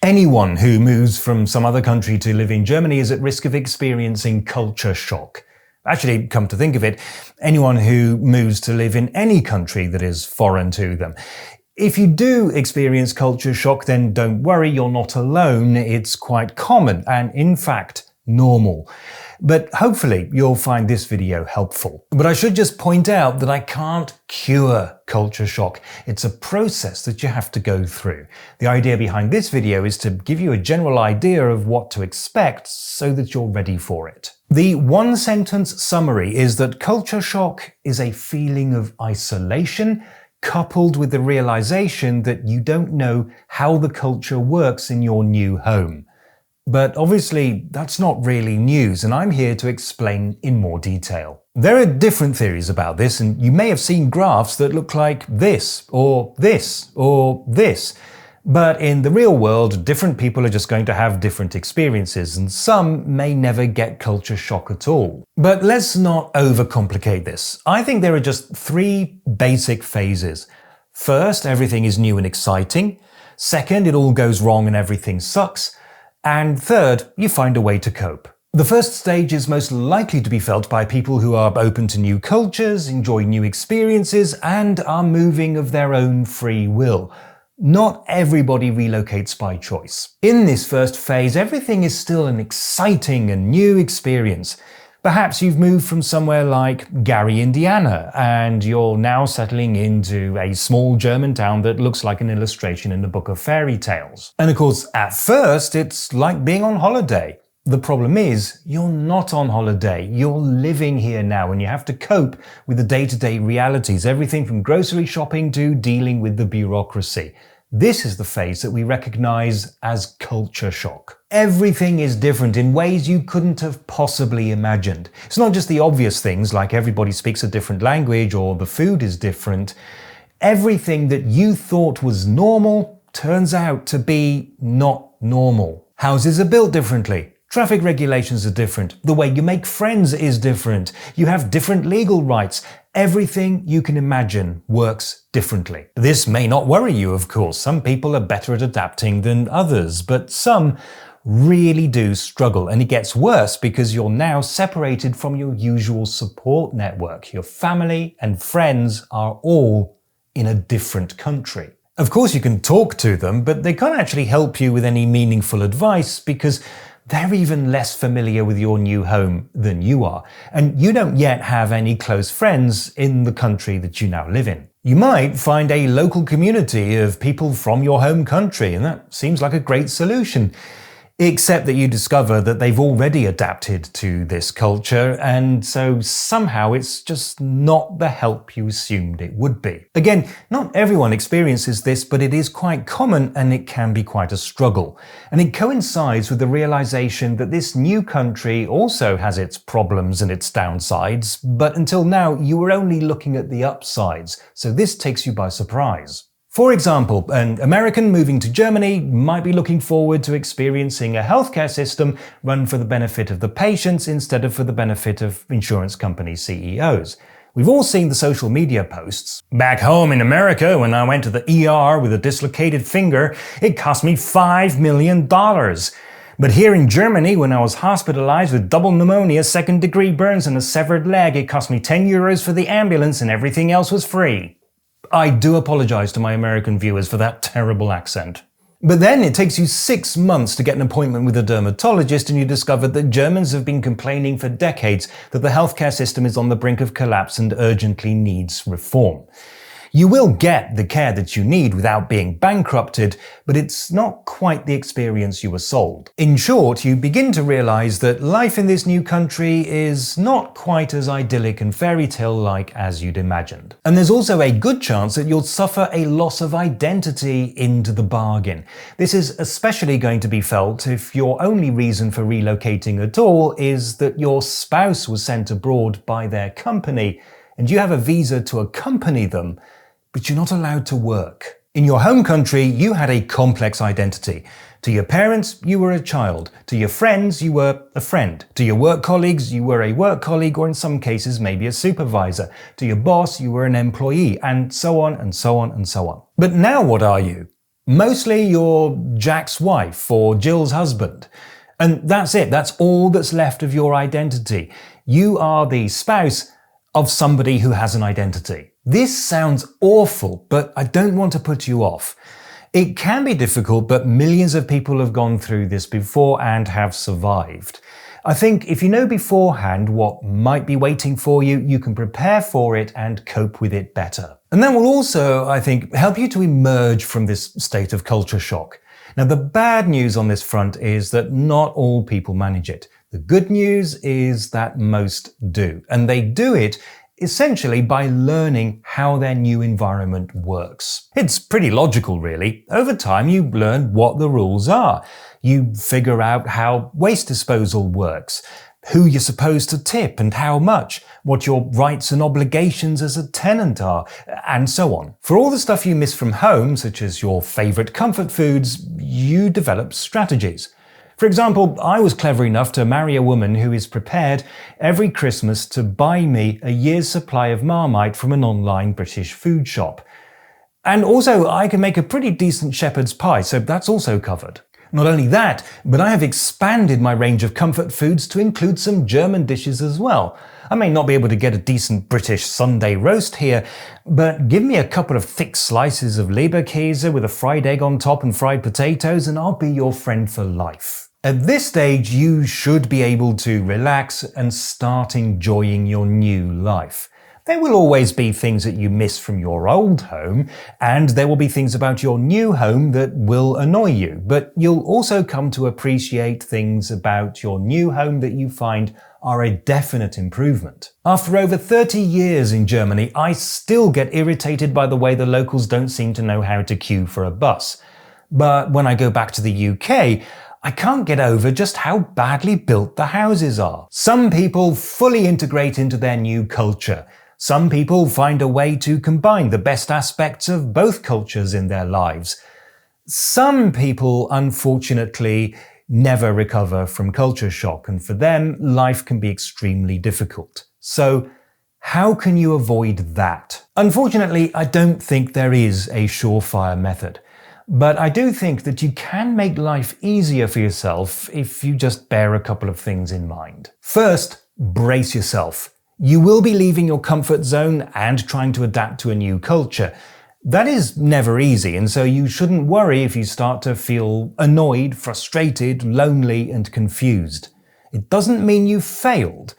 Anyone who moves from some other country to live in Germany is at risk of experiencing culture shock. Actually, come to think of it, anyone who moves to live in any country that is foreign to them. If you do experience culture shock, then don't worry, you're not alone. It's quite common and, in fact, normal. But hopefully you'll find this video helpful. But I should just point out that I can't cure culture shock. It's a process that you have to go through. The idea behind this video is to give you a general idea of what to expect so that you're ready for it. The one-sentence summary is that culture shock is a feeling of isolation coupled with the realization that you don't know how the culture works in your new home. But obviously, that's not really news, and I'm here to explain in more detail. There are different theories about this, and you may have seen graphs that look like this, or this, or this. But in the real world, different people are just going to have different experiences, and some may never get culture shock at all. But let's not overcomplicate this. I think there are just three basic phases. First, everything is new and exciting. Second, it all goes wrong and everything sucks. And third, you find a way to cope. The first stage is most likely to be felt by people who are open to new cultures, enjoy new experiences, and are moving of their own free will. Not everybody relocates by choice. In this first phase, everything is still an exciting and new experience. Perhaps you've moved from somewhere like Gary, Indiana, and you're now settling into a small German town that looks like an illustration in a book of fairy tales. And of course, at first, it's like being on holiday. The problem is, you're not on holiday. You're living here now, and you have to cope with the day-to-day realities, everything from grocery shopping to dealing with the bureaucracy. This is the phase that we recognize as culture shock. Everything is different in ways you couldn't have possibly imagined. It's not just the obvious things like everybody speaks a different language or the food is different. Everything that you thought was normal turns out to be not normal. Houses are built differently. Traffic regulations are different. The way you make friends is different. You have different legal rights. Everything you can imagine works differently. This may not worry you, of course. Some people are better at adapting than others, but some really do struggle. And it gets worse because you're now separated from your usual support network. Your family and friends are all in a different country. Of course, you can talk to them, but they can't actually help you with any meaningful advice because they're even less familiar with your new home than you are, and you don't yet have any close friends in the country that you now live in. You might find a local community of people from your home country, and that seems like a great solution. Except that you discover that they've already adapted to this culture, and so somehow it's just not the help you assumed it would be. Again, not everyone experiences this, but it is quite common and it can be quite a struggle. And it coincides with the realization that this new country also has its problems and its downsides, but until now you were only looking at the upsides, so this takes you by surprise. For example, an American moving to Germany might be looking forward to experiencing a healthcare system run for the benefit of the patients instead of for the benefit of insurance company CEOs. We've all seen the social media posts. Back home in America, when I went to the ER with a dislocated finger, it cost me $5 million. But here in Germany, when I was hospitalized with double pneumonia, second-degree burns and a severed leg, it cost me €10 for the ambulance and everything else was free. I do apologize to my American viewers for that terrible accent. But then it takes you 6 months to get an appointment with a dermatologist and you discover that Germans have been complaining for decades that the healthcare system is on the brink of collapse and urgently needs reform. You will get the care that you need without being bankrupted, but it's not quite the experience you were sold. In short, you begin to realize that life in this new country is not quite as idyllic and fairy tale-like as you'd imagined. And there's also a good chance that you'll suffer a loss of identity into the bargain. This is especially going to be felt if your only reason for relocating at all is that your spouse was sent abroad by their company and you have a visa to accompany them, but you're not allowed to work. In your home country, you had a complex identity. To your parents, you were a child. To your friends, you were a friend. To your work colleagues, you were a work colleague, or in some cases, maybe a supervisor. To your boss, you were an employee, and so on and so on and so on. But now what are you? Mostly you're Jack's wife or Jill's husband. And that's it, that's all that's left of your identity. You are the spouse of somebody who has an identity. This sounds awful, but I don't want to put you off. It can be difficult, but millions of people have gone through this before and have survived. I think if you know beforehand what might be waiting for you, you can prepare for it and cope with it better. And that will also, I think, help you to emerge from this state of culture shock. Now, the bad news on this front is that not all people manage it. The good news is that most do, and they do it essentially by learning how their new environment works. It's pretty logical, really. Over time, you learn what the rules are. You figure out how waste disposal works, who you're supposed to tip and how much, what your rights and obligations as a tenant are, and so on. For all the stuff you miss from home, such as your favorite comfort foods, you develop strategies. For example, I was clever enough to marry a woman who is prepared every Christmas to buy me a year's supply of Marmite from an online British food shop. And also, I can make a pretty decent shepherd's pie, so that's also covered. Not only that, but I have expanded my range of comfort foods to include some German dishes as well. I may not be able to get a decent British Sunday roast here, but give me a couple of thick slices of Leberkäse with a fried egg on top and fried potatoes, and I'll be your friend for life. At this stage, you should be able to relax and start enjoying your new life. There will always be things that you miss from your old home, and there will be things about your new home that will annoy you, but you'll also come to appreciate things about your new home that you find are a definite improvement. After over 30 years in Germany, I still get irritated by the way the locals don't seem to know how to queue for a bus. But when I go back to the UK, I can't get over just how badly built the houses are. Some people fully integrate into their new culture. Some people find a way to combine the best aspects of both cultures in their lives. Some people, unfortunately, never recover from culture shock, and for them, life can be extremely difficult. So, how can you avoid that? Unfortunately, I don't think there is a surefire method. But I do think that you can make life easier for yourself if you just bear a couple of things in mind. First, brace yourself. You will be leaving your comfort zone and trying to adapt to a new culture. That is never easy, and so you shouldn't worry if you start to feel annoyed, frustrated, lonely, and confused. It doesn't mean you've failed.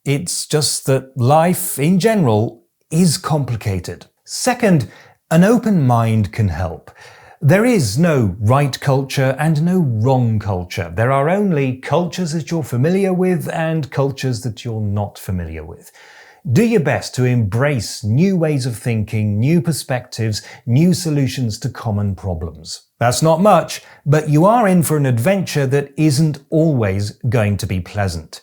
It's just that life, in general, is complicated. Second, an open mind can help. There is no right culture and no wrong culture. There are only cultures that you're familiar with and cultures that you're not familiar with. Do your best to embrace new ways of thinking, new perspectives, new solutions to common problems. That's not much, but you are in for an adventure that isn't always going to be pleasant.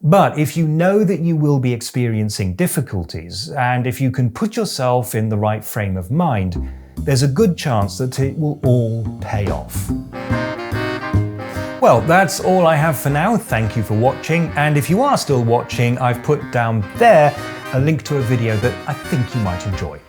But if you know that you will be experiencing difficulties, and if you can put yourself in the right frame of mind, there's a good chance that it will all pay off. Well, that's all I have for now. Thank you for watching, and if you are still watching, I've put down there a link to a video that I think you might enjoy.